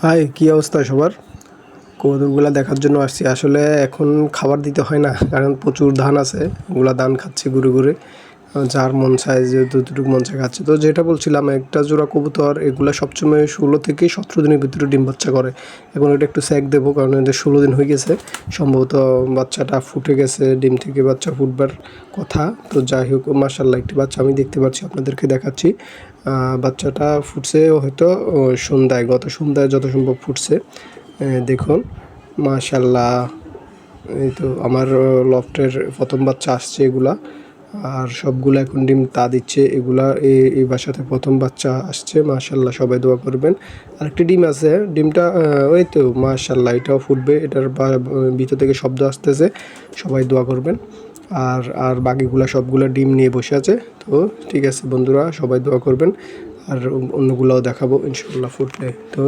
High, কি অবস্থা সবার? কবুতরগুলা দেখার জন্য আসছি। আসলে এখন খাবার দিতে হয় না, কারণ প্রচুর ধান আছে। ওগুলা ধান খাচ্ছে ঘুরে ঘুরে। যার মন চায় যে যতটুকু মন চায় খাচ্ছে। তো যেটা বলছিলাম, একটা জোড়া কবুতর এগুলা সবসময় 16 থেকে 17 দিনের ভিতরে ডিম বাচ্চা করে। এখন এটা একটু সেক দেবো, কারণ এদের 16 দিন হয়ে গেছে। সম্ভবত বাচ্চাটা ফুটে গেছে, ডিম থেকে বাচ্চা ফুটবার কথা। তো যাই হোক, মাশাআল্লাহ একটি বাচ্চা আমি দেখতে পাচ্ছি, আপনাদেরকে দেখাচ্ছি। বাচ্চাটা ফুটছে হয়তো সন্ধ্যায়, গত সন্ধ্যায় যত সম্ভব ফুটছে। দেখুন, মাশাআল্লাহ। এই তো আমার লফটের প্রথম বাচ্চা আসছে এগুলা। আর সবগুলা এখন ডিম তা দিচ্ছে। এগুলা এই বাসাতে প্রথম বাচ্চা আসছে। মাশাআল্লাহ, সবাই দোয়া করবেন। আরেকটি ডিম আছে, ডিমটা ওই তো মাশাআল্লাহ এটাও ফুটবে। এটার ভিতর থেকে শব্দ আসতেছে, সবাই দোয়া করবেন। আর বাকিগুলা সবগুলা ডিম নিয়ে বসে আছে। তো ঠিক আছে বন্ধুরা, সবাই দোয়া করবেন। আর অন্যগুলাও দেখাবো ইনশাআল্লাহ ফুটলে। তো